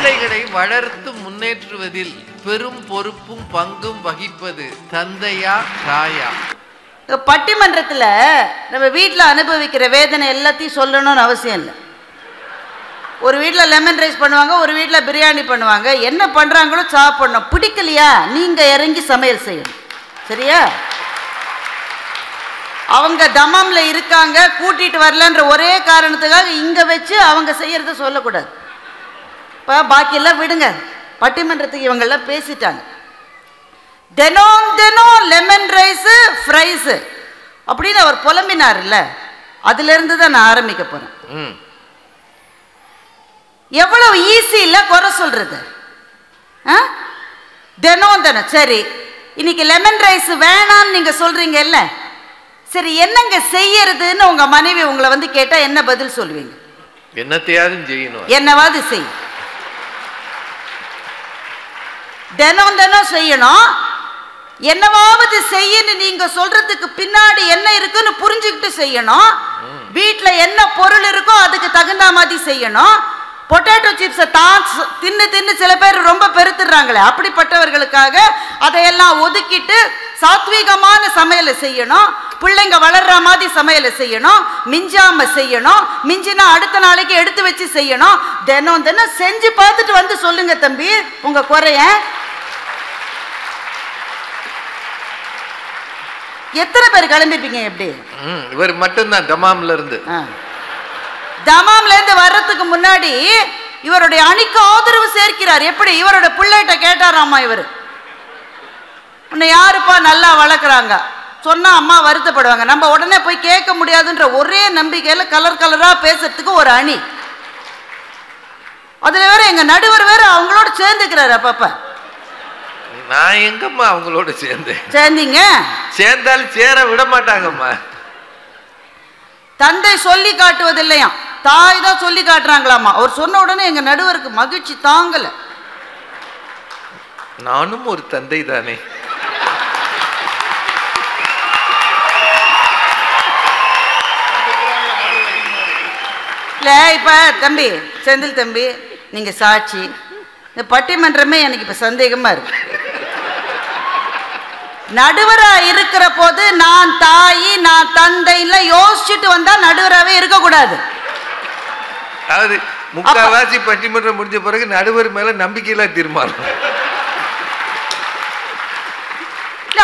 பிள்ளைகளை வளர்த்து முன்னேற்றுவதில் பெரும் பொறுப்பும் பங்கும் வகிப்பது தந்தையா தாயா? பட்டிமன்றத்துல நம்ம வீட்டுல அனுபவிக்கிற வேதனை எல்லாத்தையும் சொல்லணும்னு அவசியம் இல்லை. ஒரு வீட்டில் லெமன் ரைஸ் பண்ணுவாங்க, ஒரு வீட்டில் பிரியாணி பண்ணுவாங்க. என்ன பண்றாங்களோ சாப்பிடணும். பிடிக்கலையா நீங்க இறங்கி சமையல் செய்யணும். சரியா? அவங்க தமாம்ல இருக்காங்க, கூட்டிட்டு வரலன்ற ஒரே காரணத்துக்காக இங்க வச்சு அவங்க செய்யறத சொல்லக்கூடாது. இப்போ பாக்கியெல்லாம் விடுங்க, பட்டிமன்றத்துக்கு இவங்கெல்லாம் பேசிட்டாங்க. தினம் தினம் லெமன் ரைஸு ஃப்ரைஸு அப்படின்னு அவர் புலம்பினார்ல, அதுல இருந்து தான் நான் ஆரம்பிக்க போறேன். எவ்வளவு ஈஸி இல்ல குறை சொல்றது. தினம் தினம் சரி, இன்னைக்கு லெமன் ரைஸ் வேணான்னு நீங்க சொல்றீங்க இல்ல, சரி என்னங்க செய்யறதுன்னு உங்க மனைவி உங்களை வந்து கேட்டா என்ன பதில் சொல்லுவீங்க? என்னத்தையாவது செய்யணும், என்னவாது செய். தினம் தினம் செய்யணும், என்னவாவது செய்யன்னு நீங்க சொல்றதுக்கு பின்னாடி என்ன இருக்குன்னு புரிஞ்சுக்கிட்டு செய்யணும். வீட்டுல என்ன பொருள் இருக்கோ அதுக்கு தகுந்த மாதிரி செய்யணும். பொட்டேட்டோ சிப்ஸை தான் தின்னு தின்னு சில பேர் ரொம்ப பெருத்துடுறாங்களே, அப்படிப்பட்டவர்களுக்காக அதையெல்லாம் ஒதுக்கிட்டு சாத்வீகமான சமையலை செய்யணும். பிள்ளைங்க வளர்ற மாதிரி சமையலை செய்யணும். மிஞ்சாம செய்யணும், மிஞ்சினா அடுத்த நாளைக்கு எடுத்து வச்சு செய்யணும். தினம் தினம் செஞ்சு பார்த்துட்டு வந்து சொல்லுங்க தம்பி உங்க குறைய. எத்தனை பேர் கிளம்பிருப்பீங்க? எப்படி இவர் மட்டும்தான் தமாம்ல இருந்து வர்றதுக்கு முன்னாடி இவருடைய அணிக்கு ஆதரவு சேர்க்கிறார். எப்படி? இவரோட பிள்ளைகிட்ட கேட்டாராமா, இவர் உன்னை யாருப்பா நல்லா வளர்க்குறாங்க சொன்னா அம்மா வருத்தப்படுவாங்க, நம்ம உடனே போய் கேட்க முடியாதுன்ற ஒரே நம்பிக்கையில கலர் கலரா பேசுறதுக்கு ஒரு அணி. அதுல வேற எங்க நடுவர் வேற அவங்களோட சேர்ந்துக்கிறாரு. அப்பப்ப நான் எங்கம்மா அவங்களோட சேர்ந்தீங்க? சேர்ந்தாலும் சேர விட மாட்டாங்கம்மா. தந்தை சொல்லி காட்டுவதில்லையா, தாய் தான் சொல்லி காட்டுறாங்களாமா. அவர் சொன்ன உடனே எங்க நடுவருக்கு மகிழ்ச்சி தாங்கல. நானும் ஒரு தந்தை தானே. இல்ல இப்ப தம்பி செந்தில் தம்பி, நீங்க சாட்சி. இந்த பட்டிமன்றமே எனக்கு இப்ப சந்தேகமா இருக்கு. நடுவரா இருக்கிற போது நான் தாயி நான் தந்தைல யோசிச்சுட்டு வந்தா நடுவராகவே இருக்கக்கூடாது. அதாவது முக்கால்வாசி பட்டிமன்றம் முடிஞ்ச பிறகு நடுவர் மேல நம்பிக்கையில தீர்மானம்.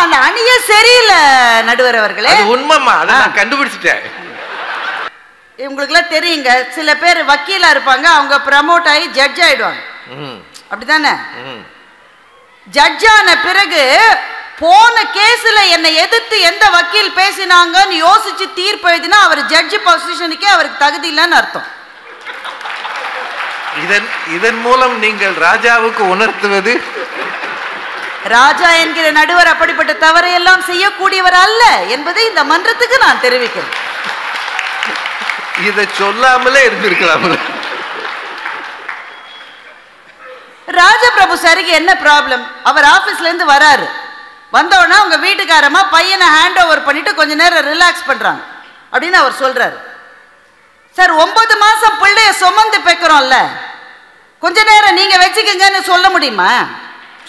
அந்த அணியே சரியில்லை நடுவர் அவர்களே. உண்மைமா, அதை நான் கண்டுபிடிச்சிட்டேன். இவங்களுக்குலாம் தெரியுங்க, சில பேர் வக்கீலா இருப்பாங்க, அவங்க ப்ரமோட் ஆகி ஜட்ஜ் ஆயிடுவாங்க. அப்படித்தானே? ஜட்ஜ் ஆன பிறகு போன கேஸ்ல என்னை எதிர்த்து எந்த வக்கீல் பேசினாங்கன்னு யோசிச்சு தீர்ப்பு எழுதினா அவர் ஜட்ஜ் பொசிஷனுக்கே அவருக்கு தகுதி இல்லைன்னு அர்த்தம். இதன் மூலம் நீங்கள் ராஜாவுக்கு உணர்த்துவது, ராஜா என்கிற நடுவர் அப்படிப்பட்ட தவறையெல்லாம் செய்யக்கூடியவர் அல்ல என்பதை இந்த மன்றத்துக்கு நான் தெரிவிக்கிறேன். இதை சொல்லாமலே இருந்திருக்கலாம். ராஜபிரபு சாருக்கு என்ன ப்ராப்ளம்? அவர் ஆபீஸ்ல இருந்து வராரு, வந்தோடனே அவங்க வீட்டுக்காரமா பையனை ஹேண்ட் ஓவர் பண்ணிட்டு கொஞ்ச நேரம் ரிலாக்ஸ் பண்றாங்க அப்படின்னு அவர் சொல்றாரு. சார் 9 மாசம் பிள்ளைய சுமந்து பெக்கிறோம்ல, கொஞ்ச நேரம் நீங்க வச்சுக்கங்கன்னு சொல்ல முடியுமா?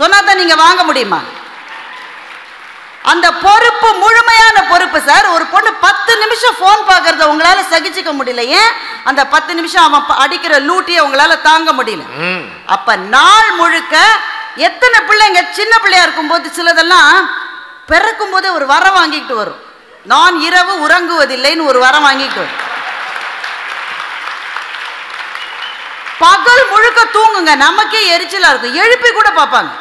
சொன்னாதான் நீங்க வாங்க முடியுமா? அந்த பொறுப்பு முழுமையான பொறுப்பு சார். ஒரு பொண்ணு 10 நிமிஷம் போன் பார்க்கறத உங்களால சகிச்சுக்க முடியல, ஏன்? அந்த 10 நிமிஷம் அவன் அடிக்கிற லூட்டியை உங்களால தாங்க முடியல. அப்ப நாள் முழுக்க எத்தனை பிள்ளைங்க சின்ன பிள்ளையா இருக்கும்போது சிலதெல்லாம் பிறக்கும் போதே ஒரு வரம் வாங்கிட்டு வரும், நான் இரவு உறங்குவதில்லைன்னு ஒரு வரம் வாங்கிட்டு வரும். பகல் முழுக்க தூங்குங்க, நமக்கே எரிச்சலா இருக்கும், எழுப்பி கூட பார்ப்பாங்க,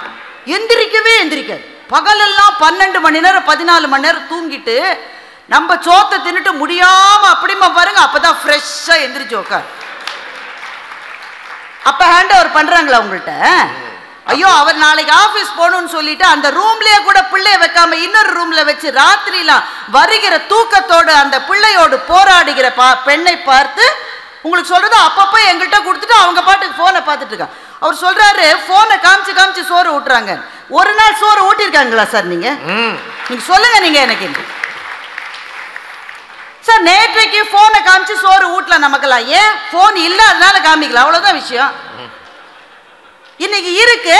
எந்திரிக்கவே எந்திரிக்காது. பகலெல்லாம் 12 மணி நேரம் 14 மணி நேரம் தூங்கிட்டு நம்ம சோத்தை தின்னுட்டு முடியாம அப்படிமா பாருங்க, அப்பதான் ஃப்ரெஷ்ஷா எந்திரிச்சு உட்கார். அப்ப ஹேண்ட் ஓவர் பண்றாங்களா உங்கள்கிட்ட? ஐயோ அவர் நாளைக்கு ஆபீஸ் போகணும்னு சொல்லிட்டு அந்த ரூம்லயே கூட பிள்ளைய வைக்காம இன்னொரு ரூம்ல வச்சு ராத்திரிலாம் வருகிற தூக்கத்தோடு அந்த பிள்ளையோடு போராடுகிற பெண்ணை பார்த்து உங்களுக்கு சொல்றது அப்பப்போ எங்கள்கிட்ட கொடுத்துட்டு அவங்க பாட்டுக்கு போனை பார்த்துட்டு இருக்காங்க. அவர் சொல்றாரு போனை காமிச்சு காமிச்சு சோறு ஊட்டுறாங்க. ஒரு நாள் சோறு ஊட்டிருக்காங்களா சார்? நீங்க சொல்லுங்க, நீங்க எனக்கு சார் நேற்றைக்கு போனை காமிச்சு சோறு ஊட்டலாம் நமக்கெல்லாம், ஏன் போன் இல்ல அதனால காமிக்கலாம், அவ்வளவுதான் விஷயம். இன்னைக்கு இருக்கு.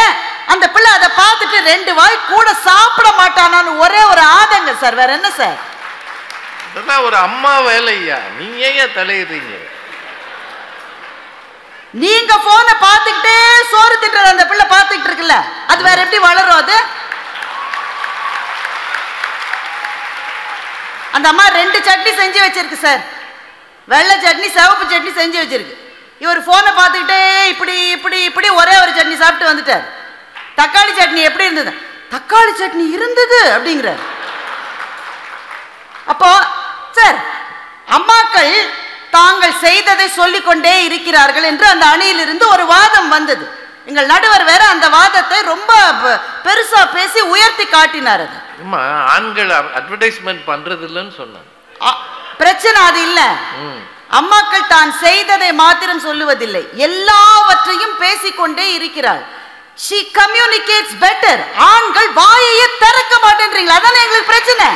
அந்த பிள்ளை அதை பார்த்துட்டு 2 வாய் கூட சாப்பிட மாட்டானான்னு ஒரே ஒரு ஆதங்க சார். வேற என்ன சார்? இதெல்லாம் ஒரு அம்மா வேலையா, நீங்க ஏன் தலையிடுறீங்க? நீங்க போனை பார்த்துக்கிட்டே சோறு திட்டுற அந்த பிள்ளை பார்த்துக்கிட்டு இருக்குல்ல, அது வேற எப்படி வளரும்? அது அந்த அம்மா 2 சட்னி செஞ்சு வச்சிருக்கு சார். வெள்ளை சட்னி, சிவப்பு சட்னி செஞ்சு வச்சிருக்கு. இவர் போனை பார்த்துக்கிட்டே இப்படி இப்படி இப்படி ஒரே ஒரு சட்னி சாப்பிட்டு வந்துட்டார். தக்காளி சட்னி எப்படி இருந்தது? தக்காளி சட்னி இருந்தது அப்படிங்கிறார். அப்போ சார், அம்மாக்கள் தாங்கள் செய்ததை சொல்லிக்கொண்டே இருக்கிறார்கள் என்று அந்த அணியிலிருந்து ஒரு வாதம் வந்தது. எங்கள் நடுவர் வேற அந்த வாதத்தை ரொம்ப பெருசா பேசி உயர்த்தி காட்டினார். அது ஆண்கள் அட்வர்டைஸ்மெண்ட் பண்றது இல்லைன்னு சொன்னாங்க. பிரச்சனை அது இல்ல. அம்மாக்கள் தான் செய்ததை மாத்திரம் சொல்லுவதில்லை, எல்லாவற்றையும் பேசிக்கொண்டே இருக்கிறாள். she communicates better. ஆண்கள் வாயையே திறக்க மாட்டேன்றீங்களா? அதானே எங்களுக்கு பிரச்சனை.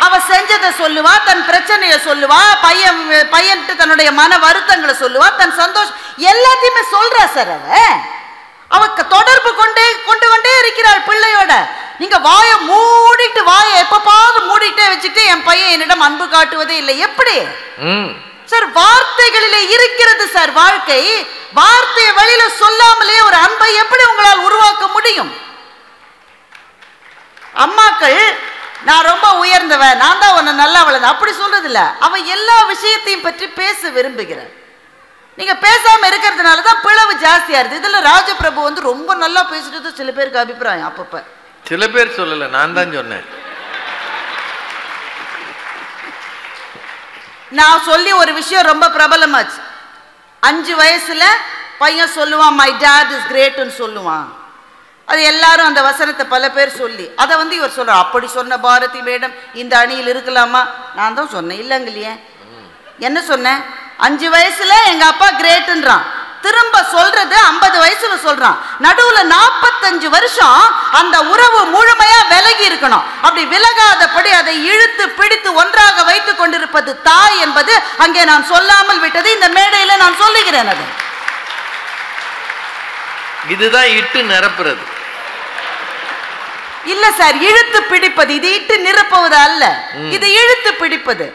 அவ செஞ்சதை சொல்லுவா, தன் பிரச்சனையை சொல்லுவா, பையன்ட்டு தன்னுடைய மன வருத்தங்களை சொல்லுவா, தன் சந்தோஷம் எல்லாத்தையுமே சொல்றா சார். அவ தொடர்பு கொண்டு கொண்டே இருக்கிறாள் பிள்ளையோட. நீங்க வாயை மூடிட்டு, வாயை எப்பப்பாவது மூடிட்டே வச்சுட்டு என் பையன் என்னிடம் அன்பு காட்டுவதே இல்லை. எப்படி சார்? வார்த்தைகளிலே இருக்கிறது சார் வாழ்க்கை. வார்த்தையை வெளியில சொல்லாமலே ஒரு அன்பை எப்படி உங்களால் உருவாக்க முடியும்? அம்மாக்கள் நான் ரொம்ப உயர்ந்தவன், நான் தான் உன்னை நல்லா வளர்ந்த அப்படி சொல்றது இல்ல. அவ எல்லா விஷயத்தையும் பற்றி பேச விரும்புகிறார். நீங்க பேசாம இருக்கிறதுனால தான் பிளவு ஜாஸ்தியா இருக்கு. இதுல ராஜபிரபு வந்து ரொம்ப நல்லா பேசிட்டு சில பேருக்கு அபிப்பிராயம். அப்பப்ப சில பேர் சொல்லல, நான் தான் சொன்னேன். நான் சொல்லி ஒரு விஷயம் ரொம்ப பிரபலமாச்சு. 5 வயசுல பையன் சொல்லுவான் மை டாட் இஸ் கிரேட்னு சொல்லுவான். அது எல்லாரும் அந்த வசனத்தை பல பேர் சொல்லி அதை வந்து இவர் சொல்ற, அப்படி சொன்ன பாரதி மேடம் இந்த அணியில் இருக்கலாமா? நான் தான் சொன்னேன் இல்லைங்களையே. என்ன சொன்னேன்? 5 வயசுல எங்க அப்பா கிரேட்ன்றான். திரும்ப சொல்றது 50 வயசுல சொல்றான். நடுவுல 45 வருஷம் அந்த உறவு முழுமையா விலகி இருக்கணும். அப்படி விலகாதபடி அதை இழுத்து பிடித்து ஒன்றாக வைத்துக் கொண்டிருப்பது தாய் என்பது அங்கே நான் சொல்லாமல் விட்டது. இந்த மேடையில நான் சொல்லுகிறேன். அது இதுதான் இட்டு நிரப்புறது இல்ல சார், இழுத்து பிடிப்பது. இது இட்டு நிரப்புவது அல்ல, இது இழுத்து பிடிப்பது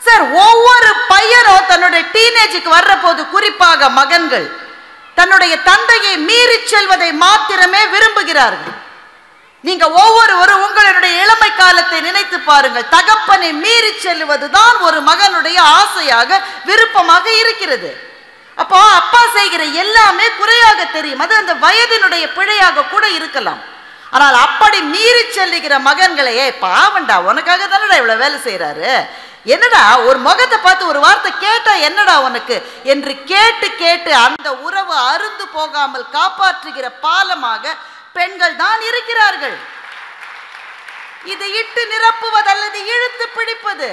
சார். ஒவ்வொரு பையனும் தன்னுடைய டீனேஜுக்கு வர்ற போது, குறிப்பாக மகன்கள், தன்னுடைய தந்தையை மீறி செல்வதை மாத்திரமே விரும்புகிறார்கள். நீங்க ஒவ்வொருவரும் உங்களுடைய இளமை காலத்தை நினைத்து பாருங்கள். தகப்பனை மீறி செல்வதுதான் ஒரு மகனுடைய ஆசையாக விருப்பமாக இருக்கிறது. அப்போ அப்பா செய்கிற எல்லாமே குறையாக தெரியும். அது அந்த வயதினுடைய பிழையாக கூட இருக்கலாம். ஆனால் அப்படி மீறி செல்லுகிற மகன்களையே, பாவண்டா உனக்காக தானடா இவ்வளவு வேலை செய்யறாரு, என்னடா ஒரு முகத்தை பார்த்து ஒரு வார்த்தை கேட்டா என்னடா உனக்கு என்று கேட்டு கேட்டு அந்த உறவு அருந்து போகாமல் காப்பாற்றுகிற பாலமாக பெண்கள் தான் இருக்கிறார்கள். இது இட்டு நிரப்புவது அல்லது இழுத்து பிடிப்பது.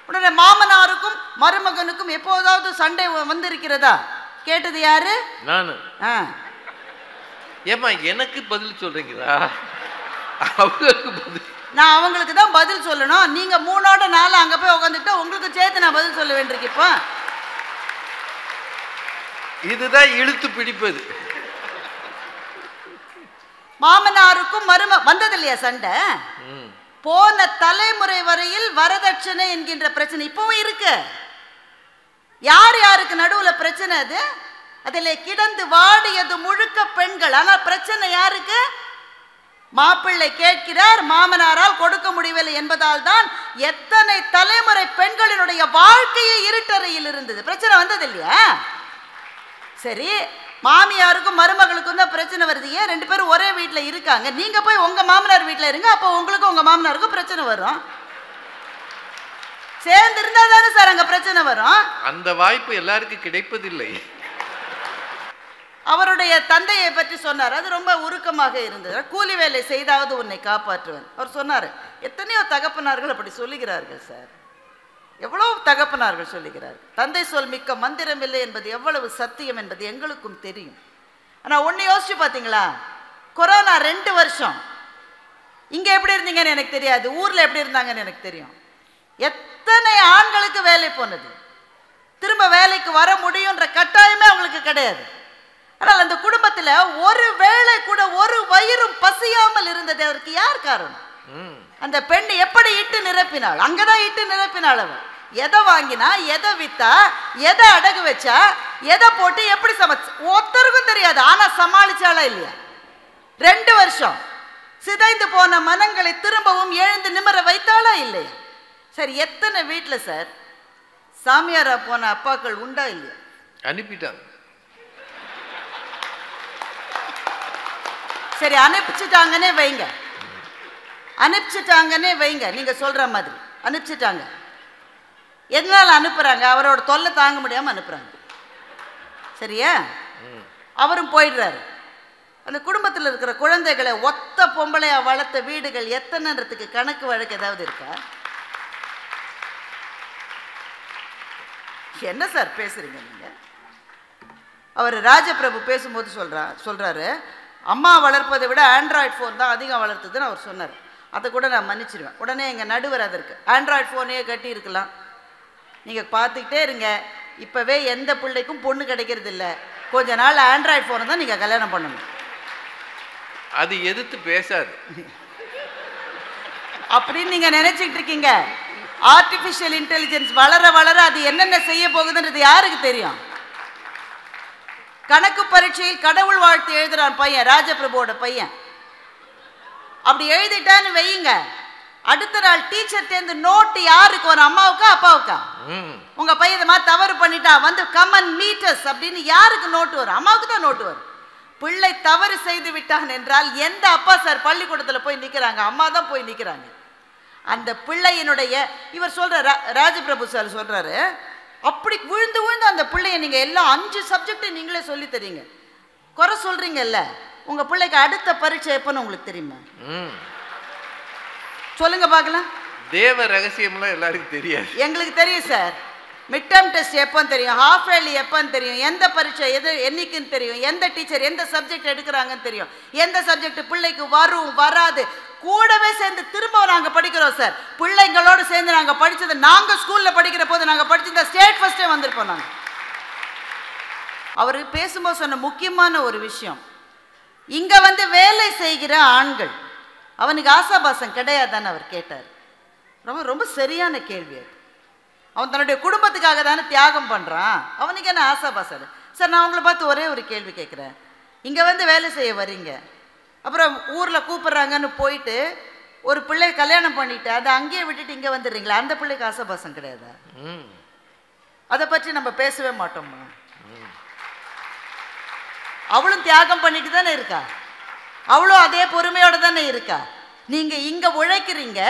உடனே மாமனாருக்கும் மருமகனுக்கும் எப்போதாவது சண்டை வந்திருக்கிறதா? கேட்டது யாரு? நானு. ஏமா எனக்கு பதில் சொல்றீங்களா? அவங்களுக்கு பதில் நான் அவங்களுக்கு தான் பதில் சொல்லணும். நீங்க 3ஓட 4 அங்க போய் உட்காந்துட்டா உங்களுக்கு சேர்த்து நான் பதில் சொல்ல வேண்டியிருக்கு. இப்போ இதுதான் இழுத்து பிடிப்பது. மாமனாருக்கும் வந்தது இல்லையா சண்டை? போன தலைமுறை வரையில் வரதட்சணை என்கின்ற பிரச்சனை இப்பவும் இருக்கு. யார் யாருக்கு நடுவுல பிரச்சனை? அது அதிலே கிடந்து வாடியது முழுக்க பெண்கள். ஆனால் பிரச்சனை யாருக்கு? மாப்பிள்ளை கேட்கிறார், மாமனாரால் கொடுக்க முடியவில்லை என்பதால் தான் எத்தனை தலைமுறை பெண்களினுடைய வாழ்க்கையை இருட்டறையில் இருந்தது. பிரச்சனை வந்தது இல்லையா? சரி, மாமியாருக்கும் மருமகளுக்கும் தான் பிரச்சனை வருது. ஏன் 2 பேரும் ஒரே வீட்டில் இருக்காங்க, நீங்க போய் உங்க மாமனார் வீட்டில் இருங்க, அப்போ உங்களுக்கும் உங்க மாமனாருக்கும் பிரச்சனை வரும். சேர்ந்து இருந்தா தானே சார் அங்க பிரச்சனை வரும். அந்த வாய்ப்பு எல்லாருக்கும் கிடைப்பதில்லை. அவருடைய தந்தையை பற்றி சொன்னார். அது ரொம்ப உருக்கமாக இருந்தது. கூலி வேலை செய்தாவது உன்னை காப்பாற்றுவேன் அவர் சொன்னார். எத்தனையோ தகப்பனார்கள் அப்படி சொல்லுகிறார்கள் சார். எவ்வளவு தகப்பனார்கள் சொல்லுகிறார்கள். தந்தை சொல் மிக்க மந்திரம் இல்லை என்பது எவ்வளவு சத்தியம் என்பது எங்களுக்கும் தெரியும். ஆனால் ஒன்று யோசிச்சு பார்த்தீங்களா? கொரோனா 2 வருஷம் இங்கே எப்படி இருந்தீங்கன்னு எனக்கு தெரியாது, ஊரில் எப்படி இருந்தாங்கன்னு எனக்கு தெரியும். எத்தனை ஆண்களுக்கு வேலை போனது. திரும்ப வேலைக்கு வர முடியுன்ற கட்டாயமே அவங்களுக்கு கிடையாது. ஆனால் அந்த குடும்பத்தில் ஒரு வேளை கூட ஒரு வயிறும் பசியாமல் இருந்தது அவருக்கு யார் காரணம்? அந்த பெண் எப்படி இட்டு நிரப்பினாள்? அங்கதான் இட்டு நிரப்பினாள். அவன் எதை வாங்கினா, எதை வித்தா, எதை அடகு வச்சா, எதை போட்டு எப்படி சமைச்சு ஒருத்தருக்கும் தெரியாது. ஆனா சமாளிச்சாளா இல்லையா? 2 வருஷம் சிதைந்து போன மனங்களை திரும்பவும் எழுந்து நிமிர வைத்தாளா இல்லையா? சரி, எத்தனை வீட்டில் சார் சாமியாரா போன அப்பாக்கள் உண்டா இல்லையா? அனுப்பிட்டாங்க. சரி, அனுப்பிச்சுட்டாங்கன்னே வைங்க, அனுப்பிச்சுட்டாங்கன்னே வைங்க. நீங்க சொல்ற மாதிரி அனுப்பிச்சுட்டாங்க. எதனால அனுப்புறாங்க? அவரோட தொல்லை தாங்க முடியாம அனுப்புறாங்க. சரியா? அவரும் போயிடுறாரு. அந்த குடும்பத்தில் இருக்கிற குழந்தைகளை ஒத்த பொம்பளையா வளர்த்த வீடுகள் எத்தனைன்றதுக்கு கணக்கு வழக்கு ஏதாவது இருக்கா? என்ன சார் பேசுறீங்க நீங்க? அவர் ராஜபிரபு பேசும்போது சொல்றாரு அம்மா வளர்ப்பதை விட ஆண்ட்ராய்டு ஃபோன் தான் அதிகம் வளர்த்ததுன்னு அவர் சொன்னார். அதை கூட நான் மன்னிச்சிருவேன். உடனே எங்கள் நடுவர் அதற்கு ஆண்ட்ராய்டு ஃபோனே கட்டி இருக்கலாம், நீங்கள் பார்த்துக்கிட்டே இருங்க, இப்போவே எந்த பிள்ளைக்கும் பொண்ணு கிடைக்கிறது இல்லை, கொஞ்ச நாள் ஆண்ட்ராய்டு ஃபோனை தான் நீங்கள் கல்யாணம் பண்ணணும். அது எதிர்த்து பேசாது அப்படின்னு நீங்கள் நினச்சிக்கிட்டு இருக்கீங்க. ஆர்டிஃபிஷியல் இன்டெலிஜென்ஸ் வளர வளர அது என்னென்ன செய்ய போகுதுன்றது யாருக்கு தெரியும்? கணக்கு பரீட்சையில் கடவுள் வாழ்த்து எழுதுறான் பையன், ராஜபிரபுவோட பையன். அப்படி எழுதிட்டான்னு வையுங்க, அடுத்த நாள் டீச்சர் தேர்ந்து நோட்டு யாருக்கு வரும்? அம்மாவுக்கா அப்பாவுக்கா? உங்க பையன் இந்த மாதிரி தவறு பண்ணிட்டா வந்து கமன் மீட்டர்ஸ் அப்படின்னு யாருக்கு நோட்டு வரும்? அம்மாவுக்கு தான் நோட்டு வரும். பிள்ளை தவறு செய்து விட்டான் என்றால் எந்த அப்பா சார் பள்ளிக்கூடத்தில் போய் நிற்கிறாங்க? அம்மா தான் போய் நிற்கிறாங்க. அந்த பிள்ளையினுடைய இவர் சொல்ற ராஜபிரபு சார் சொல்றாரு, அப்படி விழுந்து விழுந்து அந்த பிள்ளைய நீங்க எல்லாம் 5 சப்ஜெக்ட் நீங்களே சொல்லி தரீங்க, குறை சொல்றீங்கல்ல, உங்க பிள்ளைக்கு அடுத்த பரீட்சை எப்பன்னு உங்களுக்கு தெரியுமா? சொல்லுங்க பார்க்கலாம். தேவ ரகசியம்லாம் எல்லாருக்கும் தெரியாது. எங்களுக்கு தெரியும் சார். மிட் டேர்ம் டெஸ்ட் எப்போன்னு தெரியும், ஹாஃப் இயர்லி எப்போன்னு தெரியும், எந்த பரீட்சை எது என்னைக்குன்னு தெரியும், எந்த டீச்சர் எந்த சப்ஜெக்ட் எடுக்கிறாங்கன்னு தெரியும், எந்த சப்ஜெக்ட் பிள்ளைக்கு வரும் வராது. கூடவே சேர்ந்து திரும்ப நாங்கள் படிக்கிறோம் சார். பிள்ளைங்களோடு சேர்ந்து நாங்கள் படித்தது, நாங்கள் ஸ்கூலில் படிக்கிற போது நாங்கள் படிச்சிருந்த ஸ்டேட் ஃபர்ஸ்டே வந்திருப்போம் நாங்கள். அவர் பேசும்போது சொன்ன முக்கியமான ஒரு விஷயம், இங்கே வந்து வேலை செய்கிற ஆண்கள் அவனுக்கு ஆசாபாசம் கிடையாதான்னு அவர் கேட்டார். ரொம்ப ரொம்ப சரியான கேள்வி அது. அவன் தன்னுடைய குடும்பத்துக்காக தானே தியாகம் பண்ணுறான், அவனுக்கு என்ன ஆசாபாசம்? சார், நான் உங்களை பார்த்து ஒரே ஒரு கேள்வி கேட்குறேன். இங்கே வந்து வேலை செய்ய வரீங்க, அப்புறம் ஊரில் கூப்பிட்றாங்கன்னு போயிட்டு ஒரு பிள்ளை கல்யாணம் பண்ணிட்டு அதை அங்கேயே விட்டுட்டு இங்கே வந்துடுறீங்களா? அந்த பிள்ளைக்கு ஆசாபாசம் கிடையாதா? அதை பற்றி நம்ம பேசவே மாட்டோமா? அவளும் தியாகம் பண்ணிட்டு தானே இருக்கா, அவளும் அதே பொறுமையோட தானே இருக்கா. நீங்க இங்க உழைக்கிறீங்க,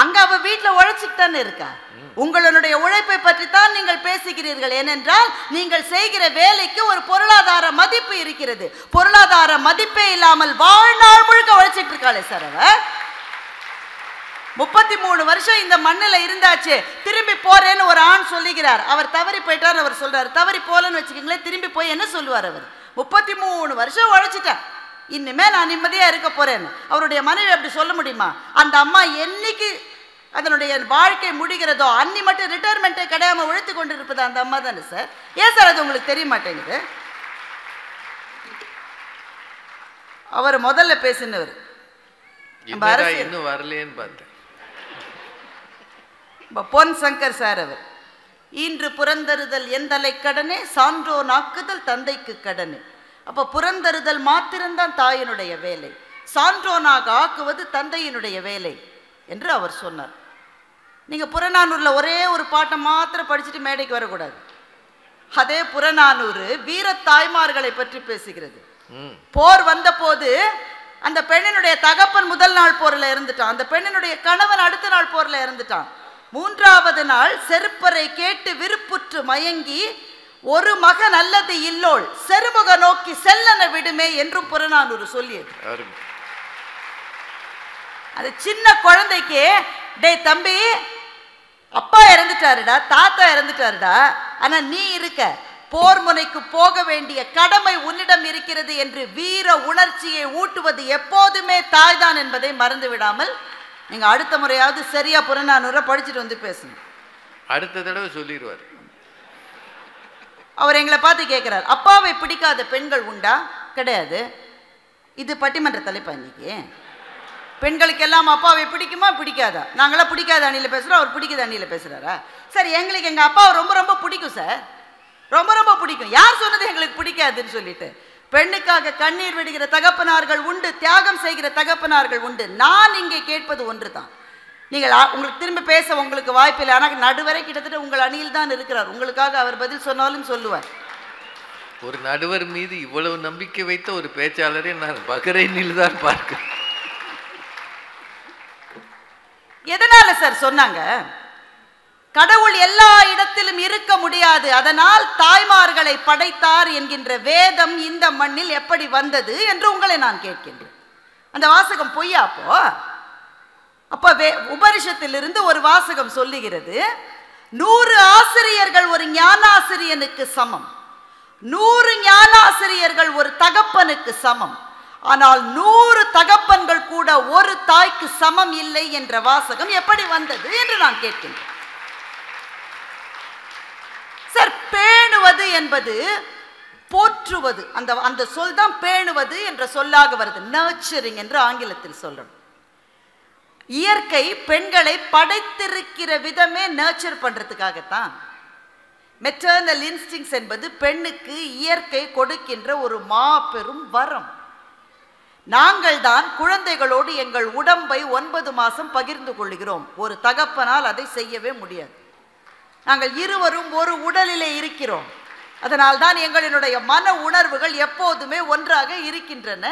அங்க அவ வீட்டில் உழைச்சிட்டு தானே இருக்கா. உங்களுடைய உழைப்பை பற்றி தான் நீங்கள் பேசுகிறீர்கள். ஏனென்றால் நீங்கள் செய்கிற வேலைக்கு ஒரு பொருளாதார மதிப்பு இருக்கிறது. பொருளாதார மதிப்பே இல்லாமல் வாழ்நாள் முழுக்க உழைச்சிட்டு இருக்காளே சார். அவ 33 வருஷம் இந்த மண்ணில் இருந்தாச்சு, திரும்பி போறேன்னு ஒரு ஆண் சொல்லுகிறார். அவர் தவறி போயிட்டார். அவர் சொல்றாரு, தவறி போலன்னு வச்சுக்கீங்களேன், திரும்பி போய் என்ன சொல்லுவார்? அவர் 33 வருஷம் உழைச்சிட்டேன், இனிமே நான் நிம்மதியா இருக்க போறேன்னு. அவருடைய மனைவி அப்படி சொல்ல முடியுமா? அந்த அம்மா என்னைக்கு அதனுடைய வாழ்க்கை முடிகிறதோ அன்னி மட்டும் ரிட்டையர்மெண்ட்டே கிடையாம உழைத்து கொண்டு இருப்பது அந்த அம்மா தானே சார். ஏன் சார் அது உங்களுக்கு தெரிய மாட்டேங்குது? அவர் முதல்ல பேசினவர் இன்னும் வரலேன்னு பார்த்தேன், பொன் சங்கர் சார். அவர் இன்று புறந்தருதல் எந்தலை கடனே, சான்றோ நாக்குதல் தந்தைக்கு கடனே. அப்போ புறந்தருதல் மாத்திரம்தான் தாயினுடைய வேலை, சான்றோனாக ஆக்குவது தந்தையினுடைய வேலை என்று அவர் சொன்னார். நீங்கள் புறநானூரில் ஒரே ஒரு பாட்டை மாத்திரம் படிச்சுட்டு மேடைக்கு வரக்கூடாது. அதே புறநானூறு வீர தாய்மார்களை பற்றி பேசுகிறது. போர் வந்த போது அந்த பெண்ணினுடைய தகப்பன் முதல் நாள் போரில் இறந்துட்டான், அந்த பெண்ணினுடைய கணவன் அடுத்த நாள் போரில் இறந்துட்டான். 3வது நாள் செருப்பரை கேட்டு விருப்புற்று மயங்கி ஒரு மகன் அல்லது இல்லோள் செருமுக நோக்கி செல்லன விடுமே என்றும் புறநானூறு சொல்லியது. அது சின்ன குழந்தைக்கு, டே தம்பி, அப்பா இறந்துட்டாருடா, தாத்தா இறந்துட்டாருடா, ஆனா நீ இருக்க, போர் முனைக்கு போக வேண்டிய கடமை உன்னிடம் இருக்கிறது என்று வீர உணர்ச்சியை ஊட்டுவது எப்போதுமே தாய்தான் என்பதை மறந்து விடாமல் நீங்க அடுத்த முறையாவது சரியா புறநானூரை படிச்சுட்டு வந்து பேசணும். அடுத்த தடவை சொல்லிடுவார். அவர் எங்களை பார்த்து கேட்குறார், அப்பாவை பிடிக்காத பெண்கள் உண்டா? கிடையாது. இது பட்டிமன்ற தலைப்பா இன்னைக்கு? பெண்களுக்கு எல்லாம் அப்பாவை பிடிக்குமா பிடிக்காதா? நாங்களாம் பிடிக்காத அணியில் பேசுகிறோம், அவர் பிடிக்காத அணியில் பேசுகிறாரா? சரி, எங்களுக்கு எங்கள் அப்பாவை ரொம்ப ரொம்ப பிடிக்கும் சார், ரொம்ப ரொம்ப பிடிக்கும். யார் சொன்னது எங்களுக்கு பிடிக்காதுன்னு சொல்லிட்டு? பெண்ணுக்காக கண்ணீர் விடுகிற தகப்பனார்கள் உண்டு, தியாகம் செய்கிற தகப்பனார்கள் உண்டு. நான் இங்கே கேட்பது ஒன்று தான். நீங்கள் உங்களுக்கு திரும்ப பேச உங்களுக்கு வாய்ப்பில்லை, ஆனால் நடுவரை கிட்டத்தட்ட உங்கள் அணியில் தான் இருக்கிறார். உங்களுக்காக அவர் பதில் சொன்னாலும் சொல்லுவார். ஒரு நடுவர் மீது இவ்வளவு நம்பிக்கை வைத்த ஒரு பேச்சாளரை நான் பஹ்ரைனில் தான் பார்க்கிறேன். எதனால சார் சொன்னாங்க? கடவுள் எல்லா இடத்திலும் இருக்க முடியாது, அதனால் தாய்மார்களை படைத்தார் என்கின்ற வேதம் இந்த மண்ணில் எப்படி வந்தது என்று உங்களை நான் கேட்கின்றேன். அந்த வாசகம் பொய்யா? அப்போ உபனிஷத்திலிருந்து ஒரு வாசகம் சொல்லுகிறது, 100 ஆசிரியர்கள் ஒரு ஞானாசிரியனுக்கு சமம், 100 ஞானாசிரியர்கள் ஒரு தகப்பனுக்கு சமம், ஆனால் 100 தகப்பன்கள் கூட ஒரு தாய்க்கு சமம் இல்லை என்ற வாசகம் எப்படி வந்தது என்று நான் கேட்கின்றேன். சார், பேணுவது என்பது போற்றுவது, அந்த சொல் தான் பேணுவது என்ற சொல்லாக வருது. நர்ச்சரிங் என்று ஆங்கிலத்தில் சொல்றோம். இயற்கை பெண்களை படைத்திருக்கிற விதமே நர்ச்சர் பண்றதுக்காகத்தான். மெட்டர்னல் இன்ஸ்டிங்ஸ் என்பது பெண்ணுக்கு இயற்கை கொடுக்கின்ற ஒரு மாபெரும் வரம். நாங்கள் தான் குழந்தைகளோடு எங்கள் உடம்பை 9 மாதம் பகிர்ந்து கொள்கிறோம். ஒரு தகப்பனால் அதை செய்யவே முடியாது. நாங்கள் இருவரும் ஒரு உடலிலே இருக்கிறோம். அதனால் தான் எங்களினுடைய மன உணர்வுகள் எப்போதுமே ஒன்றாக இருக்கின்றன.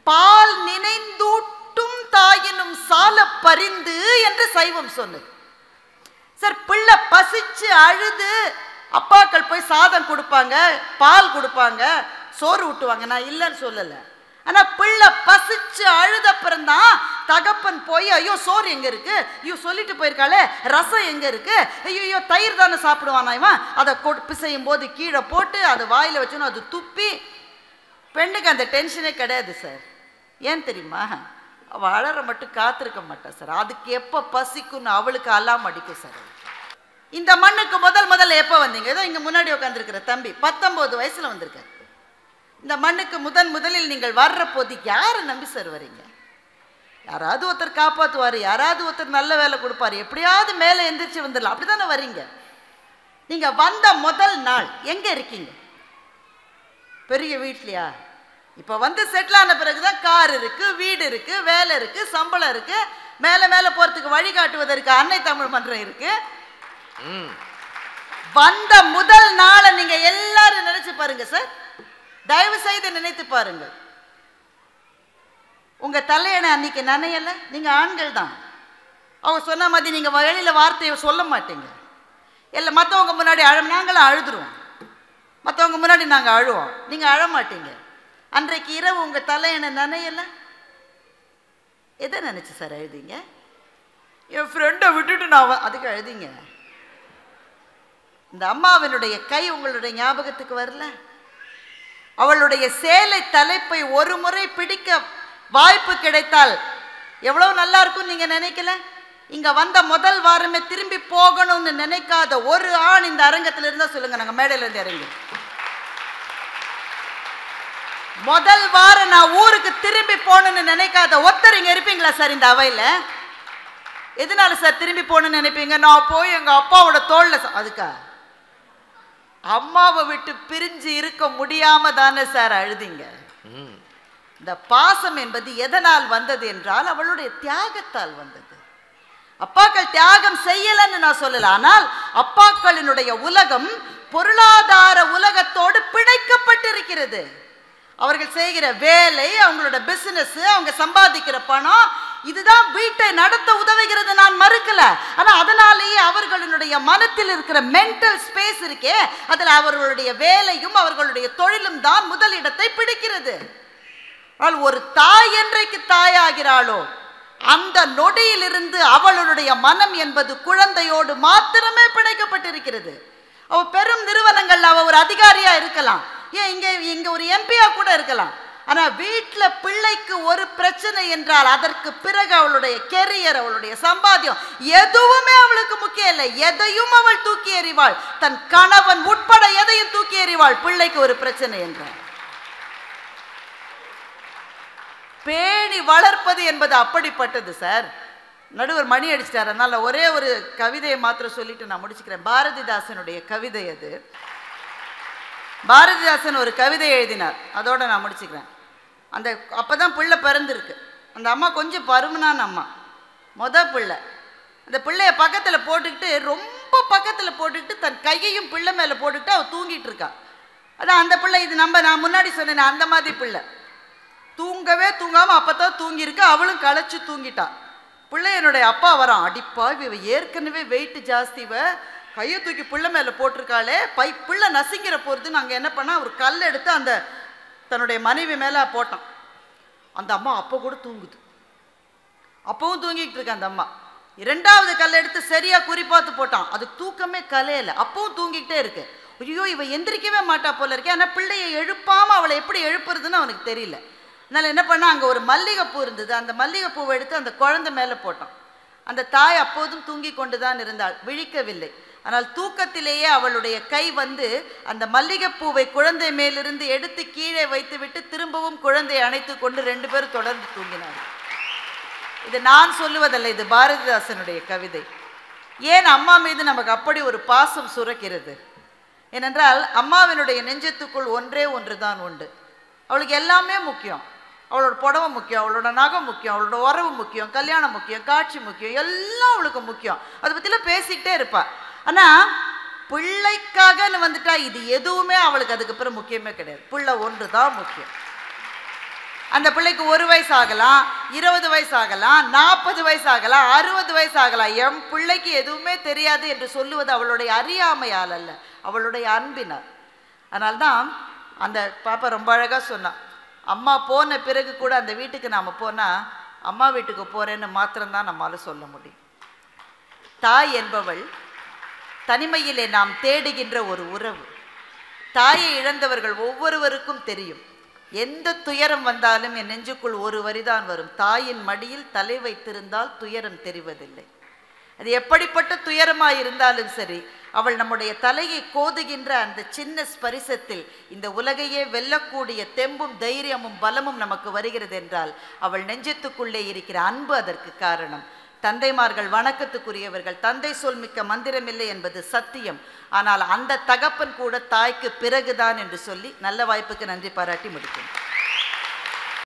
பால் நினைந்தூட்டும் தாயினும் சால பரிந்து என்று சைவம் சொன்னது. சார், பிள்ளை பசிச்சு அழுது அப்பாக்கள் போய் சாதம் கொடுப்பாங்க, பால் கொடுப்பாங்க, சோறு ஊட்டுவாங்க, நான் இல்லைன்னு சொல்லலை. ஆனா பிள்ளை பசிச்சு அழுதப்புறம்தான் தகப்பன் போய் ஐயோ சோறு எங்க இருக்கு, ஐயோ சொல்லிட்டு போயிருக்காளே ரசம் எங்க இருக்கு, ஐயோ தயிர் தானே சாப்பிடுவானா இவன், அதை பிசையும் போது கீழே போட்டு அதை வாயில வச்சோன்னு அது துப்பி. பெண்ணுக்கு அந்த டென்ஷனே கிடையாது சார். ஏன் தெரியுமா? அவள் அழற மட்டும் காத்திருக்க மாட்டா சார். அதுக்கு எப்போ பசிக்குன்னு அவளுக்கு அலாம் அடிக்கும் சார். இந்த மண்ணுக்கு முதல்ல எப்போ வந்தீங்க? ஏதோ இங்கே முன்னாடி உட்காந்துருக்கிற தம்பி 19 வயசுல வந்திருக்காரு. இந்த மண்ணுக்கு முதலில் நீங்கள் வர்ற போது யாரை நம்பி சார் வரீங்க? யாராவது ஒருத்தர் காப்பாற்றுவார், யாராவது ஒருத்தர் நல்ல வேலை கொடுப்பாரு, எப்படியாவது மேலே எந்திரிச்சு வந்துடலாம், அப்படிதானே வரீங்க. நீங்க வந்த முதல் நாள் எங்க இருக்கீங்க? பெரிய வீட்லையா? இப்போ வந்து செட்டில் ஆன பிறகுதான் கார் இருக்கு, வீடு இருக்கு, வேலை இருக்கு, சம்பளம் இருக்கு, மேலே போறதுக்கு வழிகாட்டுவதற்கு அன்னை தமிழ் மன்றம் இருக்கு. வந்த முதல் நாளை நீங்க எல்லாரும் நினைச்சு பாருங்க சார், தயவு செய்து நினைத்து பாருங்க. உங்க தலையணை அன்னைக்கு நனையல, நீங்க ஆண்கள் தான். அவங்க சொன்ன மாதிரி நீங்க வெளியில வார்த்தையை சொல்ல மாட்டீங்க. இல்லை மற்றவங்க முன்னாடி நாங்களும் அழுதுருவோம், மற்றவங்க முன்னாடி நாங்கள் அழுவோம், நீங்க அழ மாட்டீங்க. அன்றைக்கு இரவு உங்க தலையணை நனையல, எதை நினைச்சு சார் அழுதிங்க? என் ஃப்ரெண்டை விட்டுட்டு நான் அதுக்கு அழுதிங்க. இந்த அம்மாவினுடைய கை உங்களுடைய ஞாபகத்துக்கு வரல? அவளுடைய சேலை தலைப்பை ஒரு முறை பிடிக்க வாய்ப்பு கிடைத்தால் எவ்வளவு நல்லா இருக்கும் நீங்க நினைக்கல? இங்க வந்த முதல் வாரமே திரும்பி போகணும்னு நினைக்காத ஒரு ஆண் இந்த அரங்கத்தில் இருந்தா சொல்லுங்க, நாங்க மேடையில இருந்து இறங்கி. முதல் வாரம் நான் ஊருக்கு திரும்பி போகணும்னு நினைக்காத ஒருத்தர் இங்க இருப்பீங்களா சார் இந்த அவையில? எதனால சார் திரும்பி போகணும்னு நினைப்பீங்க? நான் போய் எங்க அப்பாவோட தோல்ல, அதுக்கா அம்மாவை விட்டு பிரிஞ்சு இருக்க முடியாம தானே சார் அழுதிங்க. இந்த பாசம் என்பது எதனால் வந்தது என்றால் அவளுடைய தியாகத்தால் வந்தது. அப்பாக்கள் தியாகம் செய்யலன்னு நான் சொல்லல, ஆனால் அப்பாக்களினுடைய உலகம் பொருளாதார உலகத்தோடு பிணைக்கப்பட்டிருக்கிறது. அவர்கள் செய்கிற வேலை, அவங்களோட பிசினஸ், அவங்க சம்பாதிக்கிற பணம், இதுதான் வீட்டை நடத்த உதவுகிறது, நான் மறுக்கல. ஆனா அதனாலேயே அவர்களுடைய மனத்தில் இருக்கிற மென்டல் ஸ்பேஸ் இருக்கே, அதில் அவர்களுடைய வேலையும் அவர்களுடைய தொழிலும் தான் முதலிடத்தை பிடிக்கிறது. ஒரு தாய் என்றைக்கு தாயாகிறாளோ அந்த நொடியிலிருந்து அவளுடைய மனம் என்பது குழந்தையோடு மாத்திரமே பிணைக்கப்பட்டிருக்கிறது. அவ பெரும் நிறுவனங்கள்ல அவ ஒரு அதிகாரியா இருக்கலாம், ஏன் இங்க ஒரு எம்பியா கூட இருக்கலாம். ஆனா வீட்டுல பிள்ளைக்கு ஒரு பிரச்சனை என்றால் அதற்கு பிறகு அவளுடைய கெரியர், அவளுடைய சம்பாத்தியம் எதுவுமே அவளுக்கு முக்கியம் இல்லை. எதையும் அவள் தூக்கி எறிவாள். தன் கணவன் உட்பட எதையும் தூக்கி எறிவாள் பிள்ளைக்கு ஒரு பிரச்சனை என்றால். பேணி வளர்ப்பது என்பது அப்படிப்பட்டது சார். நடுவர் மணி அடிச்சிட்டார், அதனால ஒரே ஒரு கவிதையை மாத்திரம் சொல்லிட்டு நான் முடிச்சுக்கிறேன். பாரதிதாசனுடைய கவிதை அது. பாரதிதாசன் ஒரு கவிதை எழுதினார், அதோட நான் முடிச்சுக்கிறேன். அந்த அப்பதான் பிள்ளை பிறந்திருக்கு. அந்த அம்மா கொஞ்சம் பருமனான அம்மா, பிள்ளை. அந்த பிள்ளைய பக்கத்தில் போட்டுக்கிட்டு, ரொம்ப பக்கத்தில் போட்டுக்கிட்டு தன் கையையும் பிள்ளை மேலே போட்டுக்கிட்டு அவள் தூங்கிட்டு இருக்கா. அதான் அந்த பிள்ளை. இது நான் முன்னாடி சொன்னேன் அந்த மாதிரி பிள்ளை. தூங்கவே தூங்காமல் அப்போதான் தூங்கியிருக்கு. அவளும் களைச்சு தூங்கிட்டான். பிள்ளை என்னுடைய அப்பா வரான். அடிப்பா, இவ ஏற்கனவே வெயிட் ஜாஸ்தி, இவ கையை தூக்கி பிள்ளை மேலே போட்டிருக்காளே, பிள்ளை நசுங்கிற போகிறதுன்னு நாங்கள் என்ன பண்ணால் ஒரு கல் எடுத்து அந்த தன்னுடைய மனைவி மேலே போட்டான். அந்த அம்மா அப்போ கூட தூங்குது. அப்பவும் தூங்கிட்டு இருக்கு அந்த அம்மா. இரண்டாவது கல் எடுத்து சரியா குறிப்பாத்து போட்டான். அது தூக்கமே கலையலை, அப்பவும் தூங்கிக்கிட்டே இருக்கு. ஐயோ, இவ எந்திரிக்கவே மாட்டா போல இருக்கே. ஆனால் பிள்ளையை எழுப்பாம அவளை எப்படி எழுப்புறதுன்னு அவனுக்கு தெரியல. அதனால என்ன பண்ணா, அங்கே ஒரு மல்லிகைப்பூ இருந்தது. அந்த மல்லிகைப்பூவை எடுத்து அந்த குழந்தை மேலே போட்டான். அந்த தாய் அப்போதும் தூங்கி கொண்டு தான் இருந்தாள், விழிக்கவில்லை. ஆனால் தூக்கத்திலேயே அவளுடைய கை வந்து அந்த மல்லிகைப்பூவை குழந்தை மேலிருந்து எடுத்து கீழே வைத்துவிட்டு திரும்பவும் குழந்தையை அணைத்து கொண்டு 2 பேரும் தொடர்ந்து தூங்கினார்கள். இது நான் சொல்லுவதல்ல, இது பாரதிதாசனுடைய கவிதை. ஏன் அம்மா மீது நமக்கு அப்படி ஒரு பாசம் சுரக்கிறது? ஏனென்றால் அம்மாவினுடைய நெஞ்சத்துக்குள் ஒன்றே ஒன்று தான் உண்டு. அவளுக்கு எல்லாமே முக்கியம். அவளோட புடவை முக்கியம், அவளோட நகை முக்கியம், அவளோட உறவு முக்கியம், கல்யாணம் முக்கியம், காட்சி முக்கியம், எல்லாம் அவளுக்கு முக்கியம். அதை பற்றிலாம் பேசிக்கிட்டே இருப்பாள். ஆனால் பிள்ளைக்காகன்னு வந்துட்டா இது எதுவுமே அவளுக்கு அதுக்கு பிறகு முக்கியமே கிடையாது. பிள்ளை ஒன்று தான் முக்கியம். அந்த பிள்ளைக்கு 1 வயசு ஆகலாம், 20 வயசு ஆகலாம், 40 வயசு ஆகலாம், 60 வயசு ஆகலாம். என் பிள்ளைக்கு எதுவுமே தெரியாது என்று சொல்லுவது அவளுடைய அறியாமையால் அல்ல, அவளுடைய அன்பினால். அதனால்தான் அந்த பாப்பா ரொம்ப அழகாக சொன்னான், அம்மா போன பிறகு கூட அந்த வீட்டுக்கு நாம் போனால் அம்மா வீட்டுக்கு போகிறேன்னு மாத்திரம்தான் நம்மளால் சொல்ல முடியும். தாய் என்பவள் தனிமையிலே நாம் தேடுகின்ற ஒரு உறவு. தாயை இழந்தவர்கள் ஒவ்வொருவருக்கும் தெரியும். எந்த துயரம் வந்தாலும் என் நெஞ்சுக்குள் ஒரு வரிதான் வரும், தாயின் மடியில் தலை வைத்திருந்தால் துயரம் தெரிவதில்லை. அது எப்படிப்பட்ட துயரமாக இருந்தாலும் சரி, அவள் நம்முடைய தலையை கோதுகின்ற அந்த சின்ன ஸ்பரிசத்தில் இந்த உலகையே வெல்லக்கூடிய தெம்பும் தைரியமும் பலமும் நமக்கு வருகிறது என்றால் அவள் நெஞ்சத்துக்குள்ளே இருக்கிற அன்பு அதற்கு காரணம். தந்தைமார்கள் வணக்கத்துக்குரியவர்கள். தந்தை சொல் மிக்க மந்திரமில்லை என்பது சத்தியம். ஆனால் அந்த தகப்பன் கூட தாய்க்கு பிறகுதான் என்று சொல்லி நல்ல வாய்ப்புக்கு நன்றி பாராட்டி முடிக்கும்.